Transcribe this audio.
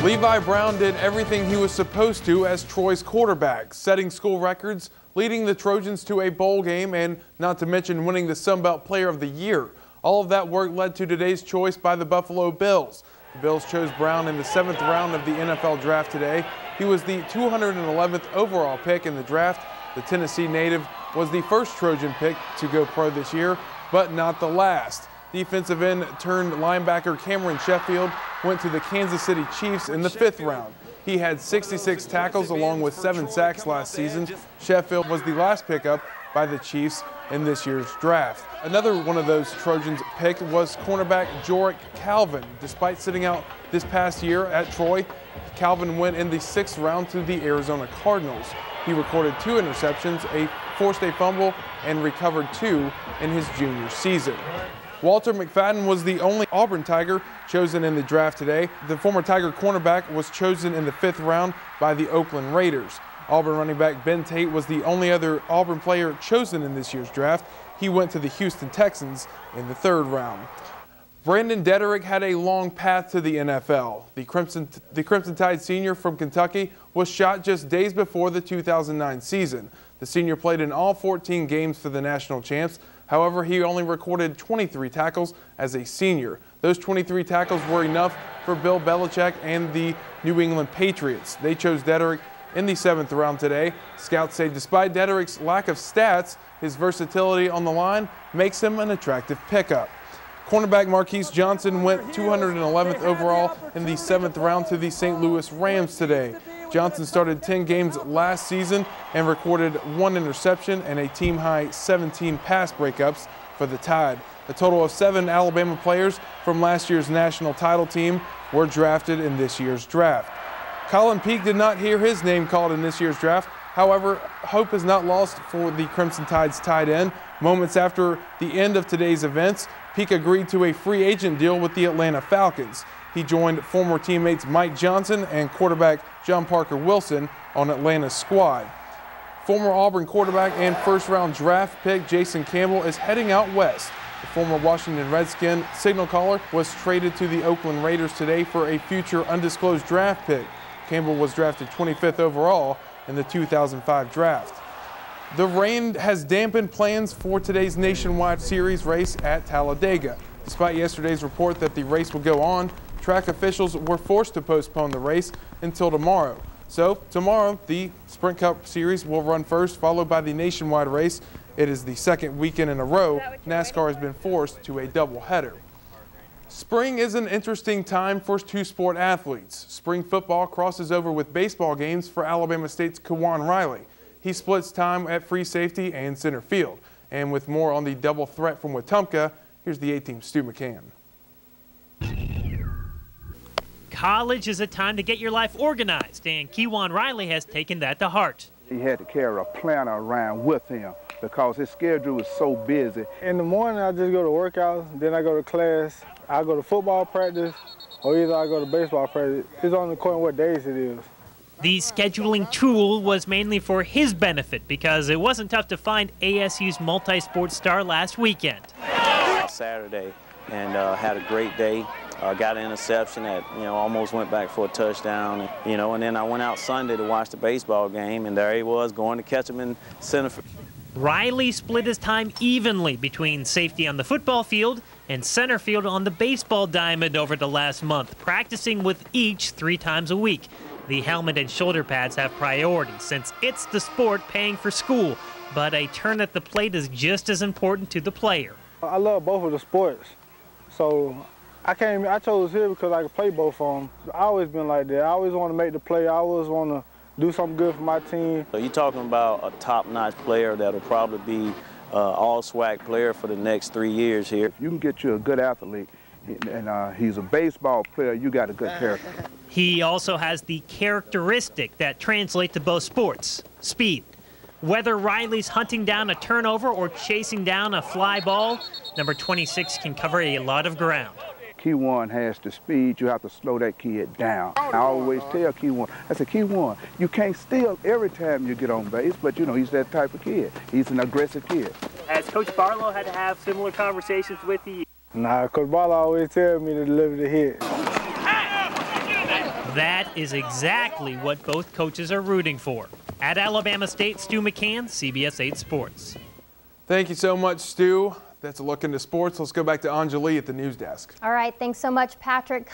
Levi Brown did everything he was supposed to as Troy's quarterback, setting school records, leading the Trojans to a bowl game, and not to mention winning the Sun Belt Player of the Year. All of that work led to today's choice by the Buffalo Bills. The Bills chose Brown in the 7th round of the NFL draft today. He was the 211th overall pick in the draft. The Tennessee native was the first Trojan pick to go pro this year, but not the last. Defensive end turned linebacker Cameron Sheffield went to the Kansas City Chiefs in the 5th round. He had 66 tackles along with 7 sacks last season. Sheffield was the last pickup by the Chiefs in this year's draft. Another one of those Trojans picked was cornerback Jorick Calvin. Despite sitting out this past year at Troy, Calvin went in the 6th round to the Arizona Cardinals. He recorded 2 interceptions, forced a fumble, and recovered 2 in his junior season. Walter McFadden was the only Auburn Tiger chosen in the draft today. The former Tiger cornerback was chosen in the 5th round by the Oakland Raiders. Auburn running back Ben Tate was the only other Auburn player chosen in this year's draft. He went to the Houston Texans in the 3rd round. Brandon Dederick had a long path to the NFL. The Crimson Tide senior from Kentucky was shot just days before the 2009 season. The senior played in all 14 games for the national champs. However, he only recorded 23 tackles as a senior. Those 23 tackles were enough for Bill Belichick and the New England Patriots. They chose Dederick in the 7th round today. Scouts say despite Dederick's lack of stats, his versatility on the line makes him an attractive pickup. Cornerback Marquise Johnson went 211th overall in the 7th round to the St. Louis Rams today. Johnson started 10 games last season and recorded 1 interception and a team-high 17 pass breakups for the Tide. A total of 7 Alabama players from last year's national title team were drafted in this year's draft. Colin Peake did not hear his name called in this year's draft. However, hope is not lost for the Crimson Tide's tight end. Moments after the end of today's events, Peake agreed to a free agent deal with the Atlanta Falcons. He joined former teammates Mike Johnson and quarterback John Parker Wilson on Atlanta's squad. Former Auburn quarterback and 1st-round draft pick Jason Campbell is heading out west. The former Washington Redskin signal caller was traded to the Oakland Raiders today for a future undisclosed draft pick. Campbell was drafted 25th overall in the 2005 draft. The rain has dampened plans for today's nationwide series race at Talladega. Despite yesterday's report that the race will go on, track officials were forced to postpone the race until tomorrow. So tomorrow, the Sprint Cup Series will run first, followed by the nationwide race. It is the 2nd weekend in a row NASCAR has been forced to a doubleheader. Spring is an interesting time for 2-sport athletes. Spring football crosses over with baseball games for Alabama State's Kawan Riley. He splits time at free safety and center field. And with more on the double threat from Wetumpka, here's the A-Team's Stu McCann. College is a time to get your life organized, and Kawan Riley has taken that to heart. He had to carry a planner around with him because his schedule was so busy. In the morning, I just go to workouts, then I go to class. I go to football practice, or either I go to baseball practice. It's on according to what days it is. The scheduling tool was mainly for his benefit because it wasn't tough to find ASU's multi-sport star last weekend. Saturday and had a great day. Got an interception that, almost went back for a touchdown, and then I went out Sunday to watch the baseball game, and there he was going to catch him in center field. Riley split his time evenly between safety on the football field and center field on the baseball diamond over the last month, practicing with each 3 times a week. The helmet and shoulder pads have priority since it's the sport paying for school, but a turn at the plate is just as important to the player. I love both of the sports, so I chose here because I could play both of them. I've always been like that. I always want to make the play. I always want to do something good for my team. So you're talking about a top-notch player that'll probably be all-SWAC player for the next 3 years here. If you can get you a good athlete, and he's a baseball player, you got a good character. He also has the characteristic that translates to both sports, speed. Whether Riley's hunting down a turnover or chasing down a fly ball, number 26 can cover a lot of ground. Kawan has the speed. You have to slow that kid down. I always tell Kawan, I said, Kawan, you can't steal every time you get on base, but he's that type of kid. He's an aggressive kid. Has Coach Barlow had to have similar conversations with you? Nah, Coach Barlow always tells me to deliver the hit. That is exactly what both coaches are rooting for. At Alabama State, Stu McCann, CBS 8 Sports. Thank you so much, Stu. That's a look into sports. Let's go back to Anjali at the news desk. All right, thanks so much, Patrick.